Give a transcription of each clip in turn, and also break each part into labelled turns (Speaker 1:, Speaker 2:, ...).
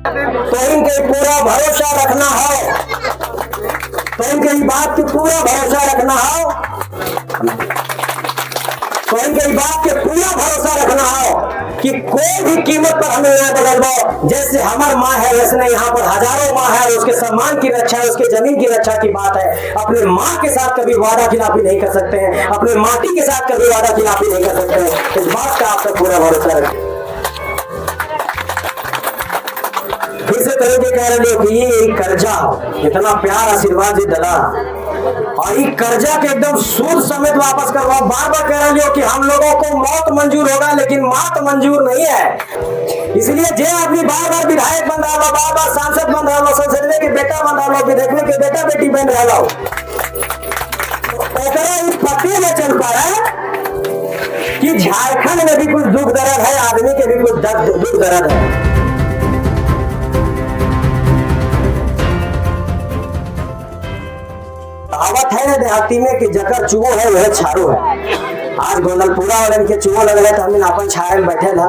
Speaker 1: तो इनके पूरा भरोसा रखना है, तो इनके बात की पूरा भरोसा रखना है, तो इनके बात के पूरा भरोसा रखना है कि कोई भी कीमत पर हमें न बदलवाओ। जैसे हमार माँ है वैसे यहाँ पर हजारों माँ है, उसके सम्मान की रक्षा है, उसके जमीन की रक्षा की बात है। अपने माँ के साथ कभी वादा खिलाफी नहीं कर सकते हैं, अपने माटी के साथ कभी वादा खिलाफी नहीं कर सकते हैं। इस बात का आपका पूरा भरोसा रखें। फिर से तरीके कह रहे हो कि ये कर्जा इतना प्यार आशीर्वाद दिला और ये कर्जा के एकदम सूद समेत वापस करवाओ। बार बार कह रहे हो कि हम लोगों को मौत मंजूर होगा लेकिन मात मंजूर नहीं है। इसलिए जे आदमी बार बार विधायक बन रहा हो, बार बार सांसद बन रहा हो, संसदीय के बेटा बन रहा हो, विधायक के बेटा बेटी बन रहा हो, पते में चल पा रहा है कि झारखंड में भी कुछ दुख दर्द है, आदमी के भी कुछ दुख दर्द है। कहावत है ना देहाती में कि जकर चुओ है वह छारो है। आज गोंडलपुरा वाले के चुओ लग रहे तो हम अपन छाए में बैठे था।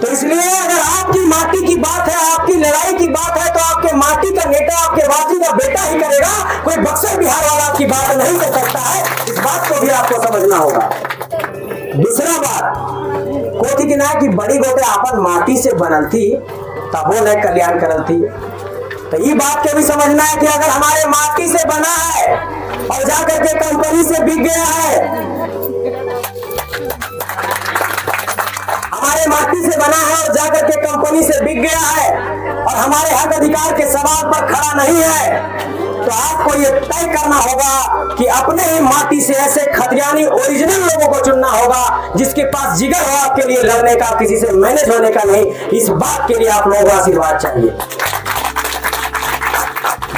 Speaker 1: तो इसलिए अगर आपकी माटी की बात है, आपकी लड़ाई की बात है, तो आपके माटी का नेता आपके वासी का बेटा ही करेगा। कोई बक्सर बिहार वाला आपकी बात नहीं कर सकता है। इस बात को भी आपको समझना होगा। दूसरा बात कोथी की ना कि बड़ी गोटे अपन माटी से बनल थी तब वो नहीं कल्याण करल थी। तो ये बात को भी समझना है कि अगर हमारे माटी से बना है और जाकर के कंपनी से बिक गया है, हमारे माटी से बना है और जाकर के कंपनी से बिक गया है और हमारे हक अधिकार के सवाल पर खड़ा नहीं है, तो आपको ये तय करना होगा कि अपने ही माटी से ऐसे खतियानी ओरिजिनल लोगों को चुनना होगा जिसके पास जिगर हो आपके लिए लड़ने का, किसी से मैनेज होने का नहीं। इस बात के लिए आप लोगों को आशीर्वाद चाहिए।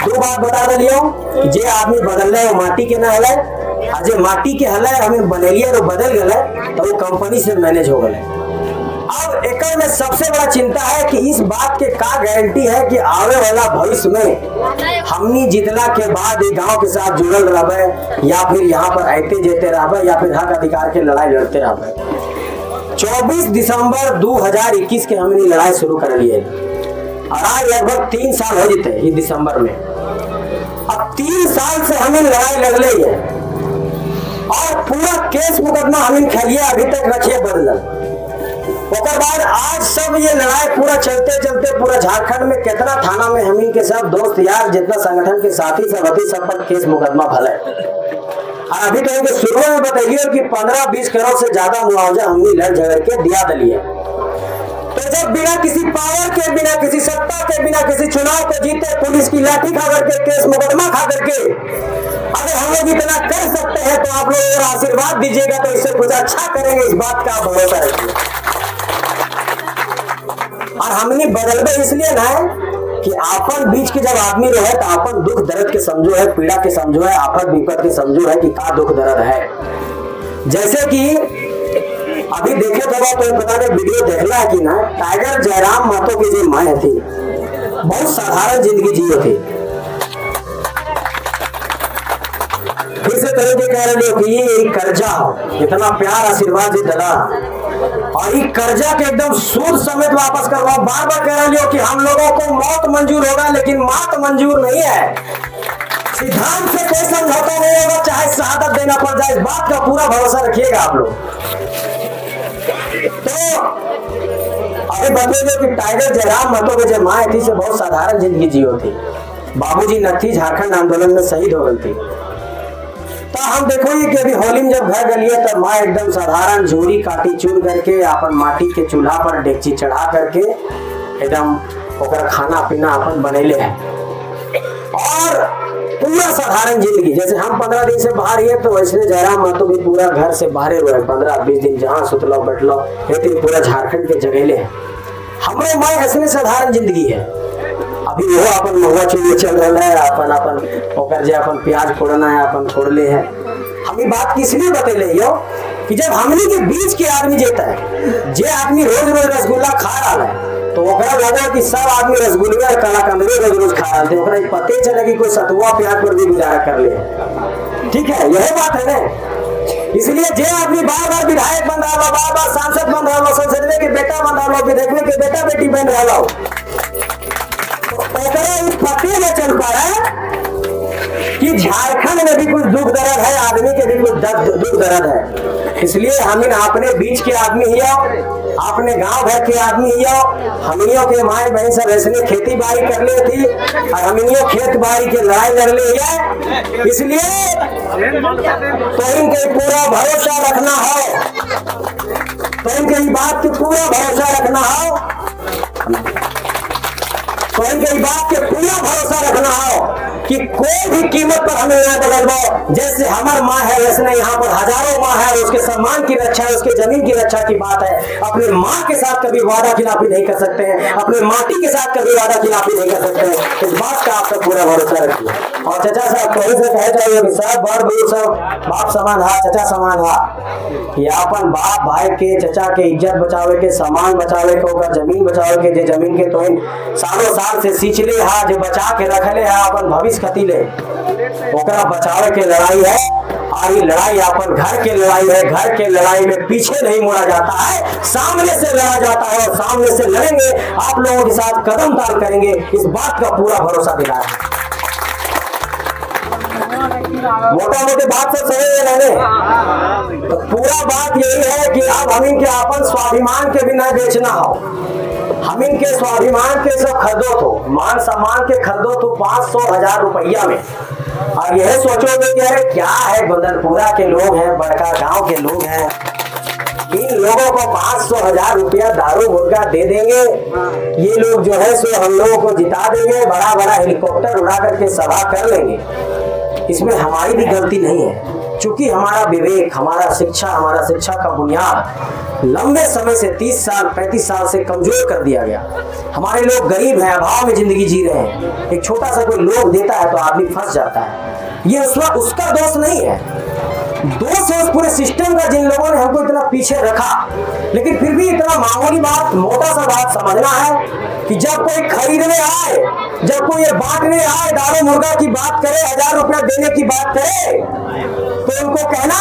Speaker 1: दो बात बता दियो कि जे आदमी बदल रहे माटी के ना हले, जे माटी के हले हमें बनेलिए तो बदल गए तो वो कंपनी से मैनेज हो गए। अब एक में सबसे बड़ा चिंता है कि इस बात के का गारंटी है कि आने वाला भविष्य में हमनी जितना के बाद गांव के साथ जुड़ल रहे या फिर यहाँ पर आते जेते रहे या फिर हक अधिकार के लड़ाई लड़ते रहे। 24 दिसंबर 2021 के हमने लड़ाई शुरू कर लिए और आज लगभग 3 साल हो जाते हैं दिसंबर में। अब 3 साल से हमें लड़ाई लग रही है और पूरा केस मुकदमा हमें खेलिए अभी तक रखिए बदल। उसके बाद आज सब ये लड़ाई पूरा चलते चलते पूरा झारखंड में कितना थाना में हम इनके सब दोस्त यार जितना संगठन के साथी सब पर केस मुकदमा भले। और अभी तो इनके शुरू में बताइए कि 15-20 करोड़ से ज्यादा मुआवजा हमने लड़ झगड़ के दिया दिलिए। तो जब बिना किसी पावर के, बिना किसी सत्ता के, बिना किसी चुनाव को जीते पुलिस की लाठी खा करके, केस मुकदमा खा करके अगर हम लोग इतना कर सकते हैं तो आप लोग आशीर्वाद दीजिएगा तो इससे कुछ अच्छा करेंगे। इस बात का भरोसा रखिए। और हमने बदलबे इसलिए ना कि आपन बीच के जब आदमी रहे तो आपन दुख दर्द के समझो है, पीड़ा के समझो है, आफत विपत के समझो है कि का दुख दर्द है। जैसे कि अभी देखे तो पता नहीं वीडियो देखला है कि ना, टाइगर जयराम महतो की जो माँ थी बहुत साधारण जिंदगी जियो थी। फिर से तरीके कह रहे हो कि ये कर्जा इतना प्यार आशीर्वाद दिला और ये कर्जा के एकदम सूद समेत वापस करवाओ। बार बार कह रहे हो कि हम लोगों को मौत मंजूर होगा लेकिन मात मंजूर नहीं है। सिद्धांत से कोई समझौता नहीं होगा, चाहे शहादत देना पड़ जाए। इस बात का पूरा भरोसा रखिएगा आप लोग। तो अभी बतले कि टाइगर जयराम महतो के जो माँ थी से बहुत साधारण जिंदगी जियो थी। बाबूजी नथी झारखंड आंदोलन में शहीद हो गई थी। तो हम देखो कि अभी होली में जब घर गलिए तब माँ एकदम साधारण झोरी काटी चुन करके अपन माटी के चूल्हा पर डेगची चढ़ा करके एकदम ओकर खाना पीना अपन बनेले है और पूरा साधारण जिंदगी। जैसे हम 15 दिन से बाहर है तो वैसे जयराम महतो भी पूरा घर से बाहर रहे 15-20 दिन, जहाँ सुतलो बैठलो ये पूरा झारखंड के जगह है। हमारे माँ ऐसे साधारण जिंदगी है। अभी वो अपन महुआ चूल्हे चल रहा है, अपन ओकर जे अपन प्याज फोड़ना है अपन फोड़ले है। हम ये बात किस लिए बतेले यो कि जब हमनी के बीच के आदमी जेता है, जे आदमी रोज रोज रसगुल्ला खा रहा है तो ओकरा लगा कि सब आदमी रसगुल्ला और काला कंदरे रोज रोज खा रहा है, ओकरा पते चले कि कोई सतुआ प्याज पर भी गुजारा कर ले। ठीक है, यही बात है ना। इसलिए जे आदमी बार बार विधायक बन रहा, बार बार सांसद बन रहा, संसदीय के बेटा बन रहा, विधायक के बेटा बेटी बन रहा, दुख दर्द है। इसलिए हम अपने बीच के आदमी ही हो, अपने गांव भर के आदमी ही हो। हमियों के माए बहन सब ऐसे खेती बाड़ी कर ले थी और हमियों खेत बाड़ी के लड़ाई लड़ ले है। इसलिए तो इनके पूरा भरोसा रखना हो, तो इनके बात के पूरा भरोसा रखना हो, तो इनके बात के पूरा भरोसा रखना हो कि कोई भी कीमत पर हमें ना बदलवाओ। जैसे हमार माँ है वैसे नहीं, यहाँ पर हजारों माँ है, उसके सम्मान की रक्षा है, उसके जमीन की रक्षा की बात है। अपने माँ के साथ कभी वादा खिलाफी नहीं कर सकते हैं, अपने माटी के साथ कभी वादा खिलाफी नहीं कर सकते हैं। इस बात का आपका पूरा भरोसा रखिए। और चचा साहब कहीं से कहे चाहिए सब बड़ बुजुर्ग सब बाप समान हा, चचा समान हा, कि अपन बाप भाई के चचा के इज्जत बचावे के, सम्मान बचावे के, ओकर जमीन बचावे के, जे जमीन के तो सालों साल से सींचले हा, जे बचा के रखले हा अपन भविष्य खतीले, ओकरा बचावे के लड़ाई है। और ये लड़ाई अपन घर के लड़ाई है। घर के लड़ाई में पीछे नहीं मुड़ा जाता है, सामने से लड़ा जाता है और सामने से लड़ेंगे, आप लोगों के साथ कदम ताल करेंगे। इस बात का पूरा भरोसा दिलाया। मोटा मोटी बात सब समझ मैंने, तो पूरा बात यही है कि अब हम इनके अपन स्वाभिमान के बिना बेचना हो, हम इनके स्वाभिमान के सब खरीदो तो, मान सम्मान के खरीदो तो 500,000 रुपया में। और यह सोचोगे कि अरे क्या है, गोंदलपुरा के लोग हैं, बड़का गांव के लोग हैं, इन लोगों को 500,000 रुपया दारू मुर्गा दे देंगे, ये लोग जो है सो हम लोगों को जिता देंगे, बड़ा बड़ा हेलीकॉप्टर उड़ा करके सभा कर लेंगे। इसमें हमारी भी गलती नहीं है, चूंकि हमारा विवेक, हमारा शिक्षा का बुनियाद लंबे समय से 30 साल 35 साल से कमजोर कर दिया गया। हमारे लोग गरीब हैं, अभाव में जिंदगी जी रहे हैं। एक छोटा सा कोई लोभ देता है तो आदमी फंस जाता है। ये उसका दोष नहीं है, दोष है उस पूरे सिस्टम का, जिन लोगों ने हमको इतना पीछे रखा। लेकिन फिर भी इतना मामूली बात, मोटा सा बात समझना है कि जब कोई खरीदने आए, जब कोई ये बांटने आए, दारू मुर्गा की बात करे, 1000 रुपया देने की बात करे, तो उनको कहना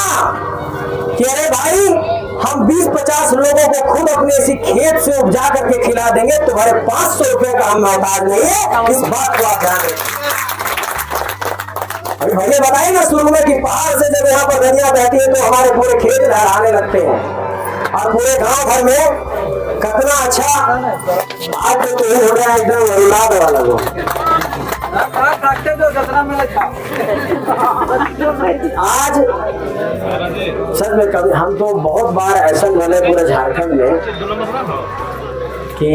Speaker 1: कि अरे भाई हम 20-50 लोगों को खुद अपने इसी खेत से उपजा करके खिला देंगे, तुम्हारे 500 रुपए का हम मोहताज नहीं है। इस बात को आप ध्यान रखें। अभी भैया बताइए ना शुरू में कि पहाड़ से जब यहाँ पर नदियां बहती है तो हमारे पूरे खेत लहराने लगते हैं और पूरे गांव भर में कितना अच्छा आज तो हो गया एकदम उल्लाद वाला लोग। आज सच में कभी हम तो बहुत बार ऐसा मिले पूरे झारखंड में कि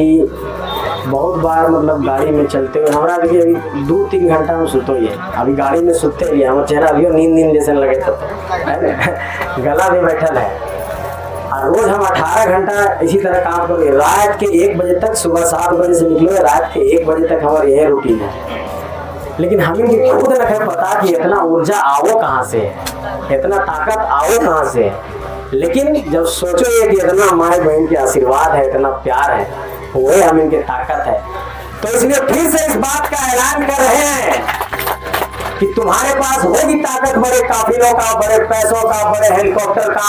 Speaker 1: बहुत बार मतलब गाड़ी में चलते हुए हमारा देखिए अभी 2-3 घंटा में सुतो ही है, अभी गाड़ी में सुते ही है, हमारा चेहरा अभी नींद जैसे लगे तो गला भी बैठल है। और रोज हम 18 घंटा इसी तरह काम करेंगे, रात के 1 बजे तक, सुबह 7 बजे से निकले रात के 1 बजे तक हमारा यह रूटीन है। लेकिन हमें भी खुद नहीं पता कि इतना ऊर्जा आओ कहाँ से है, इतना ताकत आओ कहाँ से है। लेकिन जब सोचो ये कि इतना माँ बहन के आशीर्वाद है, इतना प्यार है, वही हम इनके ताकत है। तो इसलिए फिर से इस बात का ऐलान कर रहे हैं कि तुम्हारे पास होगी ताकत, बड़े काफिलों का, बड़े पैसों का, बड़े हेलीकॉप्टर का,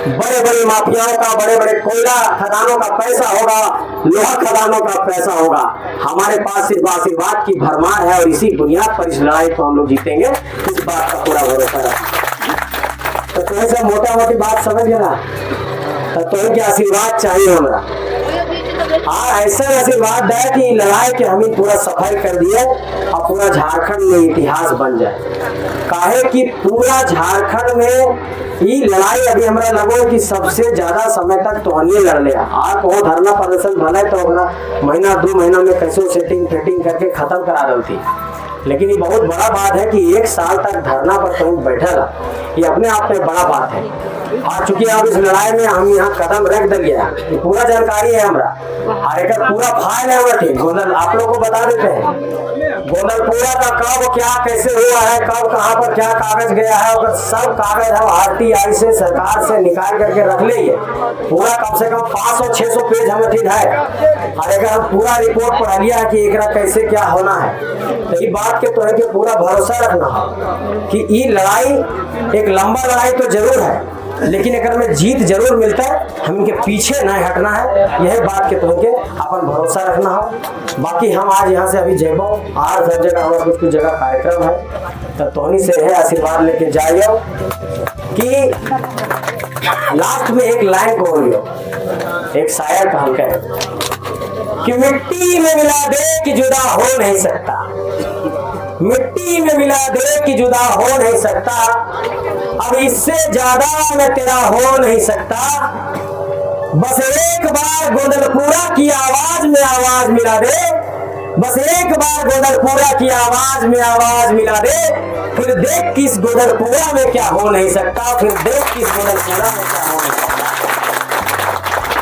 Speaker 1: बड़े बड़े माफियाओं का, बड़े बड़े कोयला खदानों का पैसा होगा, लोहा खदानों का पैसा होगा। हमारे पास सिर्फ आशीर्वाद की भरमार है और इसी बुनियाद पर इस लड़ाई को हम लोग जीतेंगे। इस बात का पूरा भरोसा रखें। तो तुम्हें सब मोटा मोटी बात समझ गया ना, तो तुम्हें क्या आशीर्वाद चाहिए हमारा। हाँ ऐसा आशीर्वाद है कि लड़ाई के हमें पूरा सफाई कर दिए और पूरा झारखंड में इतिहास बन जाए। काहे कि पूरा झारखंड में ये लड़ाई अभी हमारा लगो कि सबसे ज्यादा समय तक तो हनिए लड़ लिया। आप वो धरना प्रदर्शन भले तो महीना 2 महीना में कैसे सेटिंग फेटिंग करके खत्म करा देती, लेकिन ये बहुत बड़ा बात है कि 1 साल तक धरना पर तुम बैठा रहा, ये अपने आप में बड़ा बात है। और चूंकि आप इस लड़ाई में हम यहाँ कदम रख दे गया, पूरा जानकारी है हमारा, और एक पूरा फाइल है हमारा टीम गोंदल, आप लोगों को बता देते हैं गोंदलपुरा का कब क्या कैसे हुआ है, कब कहाँ पर क्या कागज गया है, और सब कागज हम RTI से सरकार से निकाल करके रख लेंगे। पूरा कम से कम 500-600 पेज हमें ठीक है, और अगर हम पूरा रिपोर्ट पढ़ लिया है कि एक कैसे क्या होना है, तो ये बात के तो है कि पूरा भरोसा रखना कि ये लड़ाई एक लंबा लड़ाई तो जरूर है, लेकिन अगर में जीत जरूर मिलता है, हम इनके पीछे नहीं हटना है, यही बात के तुमके अपन भरोसा रखना हो। बाकी हम आज यहाँ से अभी जेबो और सब जगह हमारा कुछ जगह कार्यक्रम है, तो तोहनी से है आशीर्वाद लेके जाइयो कि लास्ट में एक लाइन को हो, एक शायर कहलके कि मिट्टी में मिला दे कि जुदा हो नहीं सकता, मिट्टी में मिला दे कि जुदा हो नहीं सकता, अब इससे ज्यादा मैं तेरा हो नहीं सकता, बस एक बार गोदलपुरा की आवाज में आवाज मिला दे, बस एक बार गोदलपुरा की आवाज में आवाज मिला दे, फिर देख किस गोदलपुरा में क्या हो नहीं सकता, फिर देख किस गोदलपुरा में क्या हो नहीं सकता।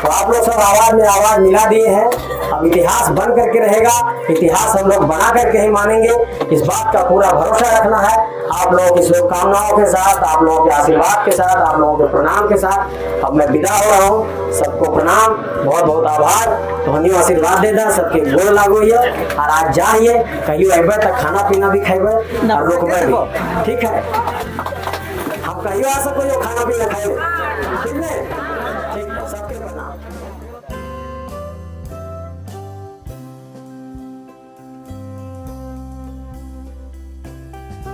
Speaker 1: तो आप लोग सब आवाज में आवाज मिला दिए हैं, अब इतिहास बन करके रहेगा, इतिहास हम लोग बना करके ही मानेंगे, इस बात का पूरा भरोसा रखना है। आप लोगों की शुभकामनाओं के साथ, आप लोगों के आशीर्वाद के साथ, आप लोगों के प्रणाम के साथ अब मैं विदा हो रहा हूँ। सबको प्रणाम, बहुत बहुत आभार। तो हनियो आशीर्वाद दे दा, सबके गोड़ लागो ये, और आज जाइए कहियो अबे तक खाना पीना भी खेबे और रुकबे भी, ठीक है। हम कहियो आ सको खाना पीना खाए, ठीक है।